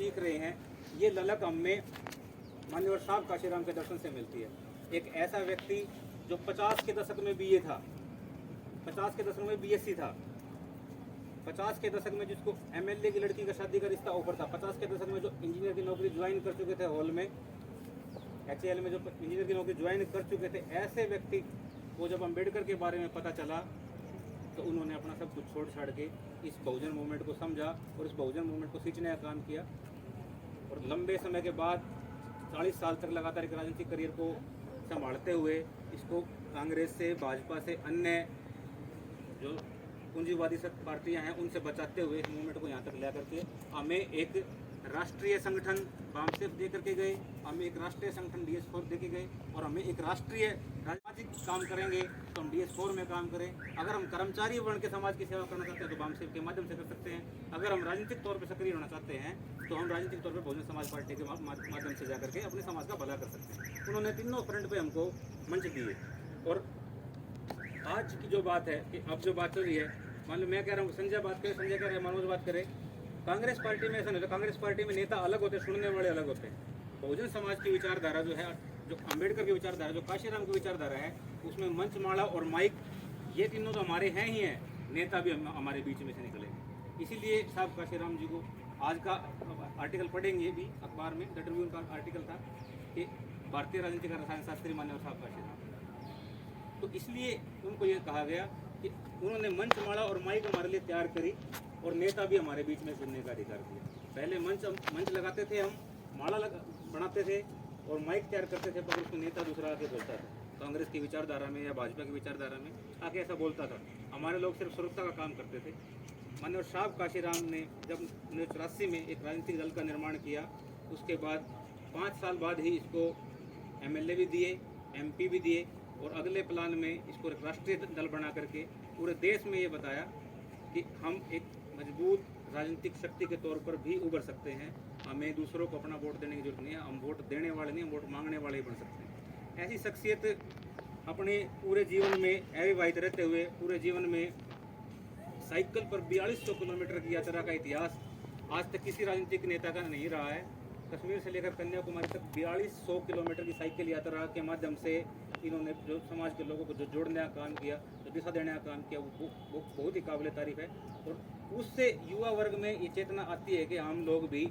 सीख रहे हैं, ये ललक हमें मान्यवर साहब काशीराम के दर्शन से मिलती है। एक ऐसा व्यक्ति जो 50 के दशक में बीए था, 50 के दशक में बीएससी था, 50 के दशक में जिसको एमएलए की लड़की का शादी का रिश्ता ऑफर था, 50 के दशक में जो इंजीनियर की नौकरी ज्वाइन कर चुके थे हॉल में, एचएएल में जो इंजीनियर की नौकरी ज्वाइन कर चुके थे, ऐसे व्यक्ति को जब अम्बेडकर के बारे में पता चला तो उन्होंने अपना सब कुछ छोड़ छाड़ के इस बहुजन मूवमेंट को समझा और इस बहुजन मूवमेंट को सींचने का काम किया। और लंबे समय के बाद 40 साल तक लगातार एक राजनीतिक करियर को संभालते हुए इसको कांग्रेस से, भाजपा से, अन्य जो पूंजीवादी पार्टियां हैं उनसे बचाते हुए इस मूवमेंट को यहाँ तक ला करके हमें एक राष्ट्रीय संगठन बामसेफ दे करके गए, हमें एक राष्ट्रीय संगठन DS4 दे के गए, और हमें एक राष्ट्रीय राजनीतिक काम करेंगे तो हम DS4 में काम करें। अगर हम कर्मचारी वर्ण के समाज की सेवा करना चाहते हैं तो बामसेफ के माध्यम से कर सकते हैं। अगर हम राजनीतिक तौर पर सक्रिय होना चाहते हैं तो हम राजनीतिक तौर पर बहुजन समाज पार्टी के माध्यम से जाकर के अपने समाज का भला कर सकते हैं। उन्होंने तीनों फ्रंट पर हमको मंच दिए। और आज की जो बात है कि अब जो बात चल रही है, मान लो मैं कह रहा हूँ संजय बात करे, संजय कह रहे, मनोज बात करे, कांग्रेस पार्टी में ऐसा नहीं होता। कांग्रेस पार्टी में नेता अलग होते हैं, सुनने वाले अलग होते हैं। बहुजन समाज की विचारधारा जो है, जो अम्बेडकर की विचारधारा, जो काशीराम की विचारधारा है, उसमें मंच, माला और माइक, ये तीनों तो हमारे हैं ही हैं, नेता भी हमारे बीच में से निकलेंगे। इसीलिए साहब काशीराम जी को आज का आर्टिकल पढ़ेंगे भी अखबार में, द ट्रिब्यून का आर्टिकल था कि भारतीय राजनीतिक रसायन शास्त्री मान्यवर साहब काशीराम। तो इसलिए उनको ये कहा गया कि उन्होंने मंच, माला और माइक हमारे लिए तैयार करी और नेता भी हमारे बीच में सुनने का अधिकार दिया। पहले मंच लगाते थे, हम माला बनाते थे और माइक तैयार करते थे, पर उसमें नेता दूसरा आके बोलता था। कांग्रेस की विचारधारा में या भाजपा की विचारधारा में आके ऐसा बोलता था। हमारे लोग सिर्फ सुरक्षा का काम करते थे। माननीय साहब काशीराम ने जब 1984 में एक राजनीतिक दल का निर्माण किया, उसके बाद 5 साल बाद ही इसको MLA भी दिए, MP भी दिए, और अगले प्लान में इसको एक राष्ट्रीय दल बना करके पूरे देश में ये बताया कि हम एक मजबूत राजनीतिक शक्ति के तौर पर भी उभर सकते हैं। हमें दूसरों को अपना वोट देने की जरूरत नहीं है, हम वोट देने वाले नहीं, हम वोट मांगने वाले ही बन सकते हैं। ऐसी शख्सियत अपने पूरे जीवन में अविवाहित रहते हुए पूरे जीवन में साइकिल पर 4200 किलोमीटर की यात्रा का इतिहास आज तक किसी राजनीतिक नेता का नहीं रहा है। कश्मीर से लेकर कन्याकुमारी तक 4200 किलोमीटर की साइकिल यात्रा के माध्यम से इन्होंने जो समाज के लोगों को जो जोड़ने का काम किया, जो दिशा देने का काम किया, वो बहुत ही काबिल तारीफ है। और उससे युवा वर्ग में ये चेतना आती है कि हम लोग भी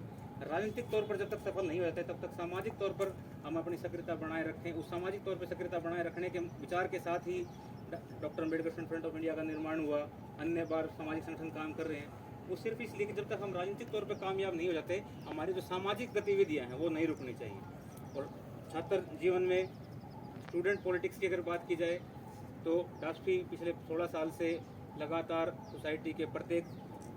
राजनीतिक तौर पर जब तक सफल नहीं हो जाते तब तक सामाजिक तौर पर हम अपनी सक्रियता बनाए रखें। उस सामाजिक तौर पर सक्रियता बनाए रखने के विचार के साथ ही doctor Ambedkar front of India का निर्माण हुआ, अन्य बार सामाजिक संगठन काम कर रहे हैं। वो सिर्फ इसलिए कि जब तक हम राजनीतिक तौर पर कामयाब नहीं हो जाते, हमारी जो सामाजिक गतिविधियाँ हैं वो नहीं रुकनी चाहिए। और छात्र जीवन में स्टूडेंट पॉलिटिक्स की अगर बात की जाए तो डास्फी पिछले 16 साल से लगातार सोसाइटी के प्रत्येक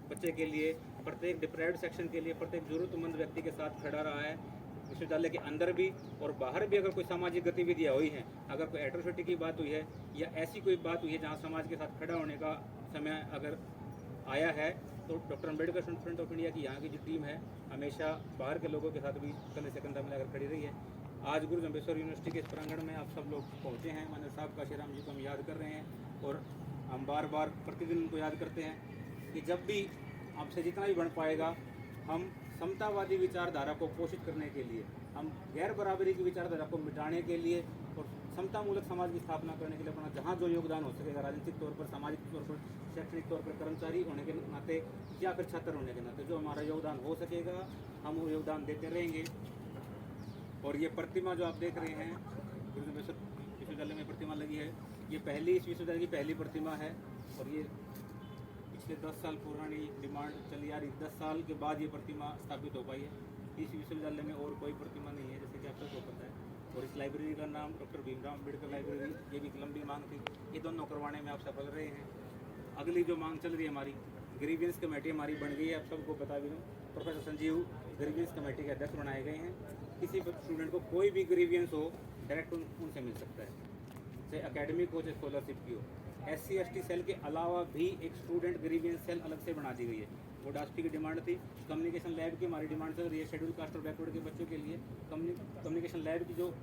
बच्चे के लिए, प्रत्येक डिप्राइव्ड सेक्शन के लिए, प्रत्येक जरूरतमंद व्यक्ति के साथ खड़ा रहा है। विश्वविद्यालय के अंदर भी और बाहर भी अगर कोई सामाजिक गतिविधियाँ हुई हैं, अगर कोई एट्रोसिटी की बात हुई है या ऐसी कोई बात हुई है जहाँ समाज के साथ खड़ा होने का समय अगर आया है, तो doctor Ambedkar front of India की यहाँ की जो टीम है हमेशा बाहर के लोगों के साथ भी कंधे से कंधा मिलाकर खड़ी रही है। आज गुरु जम्बेश्वर यूनिवर्सिटी के इस प्रांगण में आप सब लोग पहुँचे हैं। माननीय साहब काशीराम जी को हम याद कर रहे हैं और हम बार बार प्रतिदिन उनको याद करते हैं कि जब भी हमसे जितना भी बन पाएगा, हम समतावादी विचारधारा को पोषित करने के लिए, हम गैर बराबरी की विचारधारा को मिटाने के लिए और समतामूलक समाज की स्थापना करने के लिए अपना जहाँ जो योगदान हो सकेगा, राजनीतिक तौर पर, सामाजिक तौर पर, शैक्षणिक तौर पर, कर्मचारी होने के नाते या फिर छात्र होने के नाते जो हमारा योगदान हो सकेगा, हम वो योगदान देते रहेंगे। और ये प्रतिमा जो आप देख रहे हैं, गुरु जम्बेश्वर विश्वविद्यालय में प्रतिमा लगी है, ये इस विश्वविद्यालय की पहली प्रतिमा है। और ये पिछले 10 साल पुरानी डिमांड चली आ रही, 10 साल के बाद ये प्रतिमा स्थापित हो पाई है। इस विश्वविद्यालय में और कोई प्रतिमा नहीं है, जैसे कि आप सबको पता है। और इस लाइब्रेरी का नाम डॉक्टर भीमराव अम्बेडकर लाइब्रेरी, ये भी एक लंबी मांग थी, ये दोनों करवाने में आप सफल रहे हैं। अगली जो मांग चल रही है हमारी, ग्रीवियंस कमेटी हमारी बन गई है, आप सबको बता भी दूँ, प्रोफेसर संजीव ग्रीवियंस कमेटी के अध्यक्ष बनाए गए हैं। किसी स्टूडेंट को कोई भी ग्रीवियंस हो, डायरेक्ट उनसे मिल सकता है, चाहे अकेडमिक हो चाहे स्कॉलरशिप की हो। SC/ST सेल के अलावा भी एक स्टूडेंट ग्रीवियंस सेल अलग से बना दी गई है। वो डास्फी की डिमांड थी। कम्युनिकेशन लैब की हमारी डिमांड चल रही है, शेड्यूल कास्ट और बैकवर्ड के बच्चों के लिए कम्युनिकेशन लैब की, जो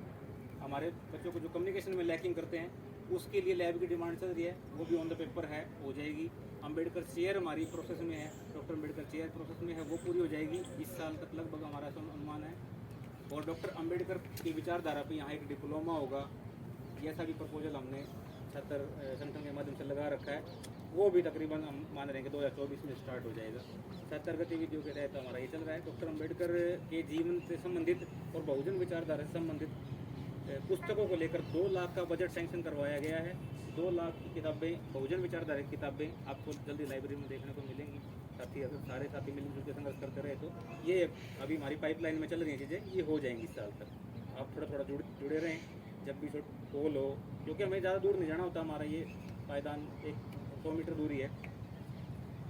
हमारे बच्चों को जो कम्युनिकेशन में लैकिंग करते हैं, उसके लिए लैब की डिमांड चल रही है, वो भी ऑन द पेपर है, हो जाएगी। अम्बेडकर चेयर हमारी प्रोसेस में है, डॉक्टर अम्बेडकर चेयर प्रोसेस में है, वो पूरी हो जाएगी इस साल तक लगभग हमारा अनुमान है। और डॉक्टर अम्बेडकर की विचारधारा पे यहाँ एक डिप्लोमा होगा, ये ऐसा भी प्रपोजल हमने छात्र संगठन के माध्यम से लगा रखा है, वो भी तकरीबन हम मान रहे हैं कि 2024 में स्टार्ट हो जाएगा। छात्र गतिविधियों के तहत हमारा ये चल रहा है। डॉक्टर अम्बेडकर के जीवन से संबंधित और बहुजन विचारधारा से संबंधित पुस्तकों को लेकर 2 लाख का बजट सैंक्शन करवाया गया है। 2 लाख की किताबें, बहुजन विचारधारा की किताबें आपको जल्दी लाइब्रेरी में देखने को मिलेंगी। साथी अगर सारे साथी मिलजुल के संघर्ष करते रहे तो ये अभी हमारी पाइपलाइन में चल रही हैं चीज़ें, ये हो जाएंगी इस साल तक। आप थोड़ा जुड़े रहें, जब भी कॉल हो, क्योंकि हमें ज़्यादा दूर नहीं जाना होता, हमारा ये पायदान 100 मीटर दूरी है,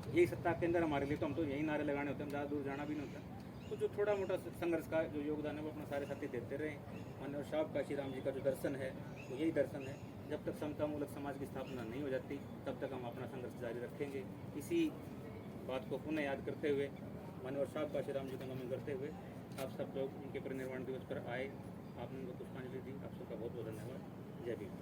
यही सत्ता के अंदर हमारे लिए, तो हम तो यही नारे लगाने होते हैं, हम ज़्यादा दूर जाना भी नहीं होता। तो जो थोड़ा मोटा संघर्ष का जो योगदान है वो अपना सारे साथी देते रहें। माननीय साहब काशीराम जी का जो दर्शन है वो यही दर्शन है, जब तक समतामूलक समाज की स्थापना नहीं हो जाती तब तक हम अपना संघर्ष जारी रखेंगे। इसी बात को पुनः याद करते हुए, माननीय साहब काशीराम जी का नमन करते हुए आप सब लोग उनके परिनिर्वाण दिवस पर आए, आपने उनको पुष्पांजलि दी, आप सबका बहुत बहुत धन्यवाद। जय भीम।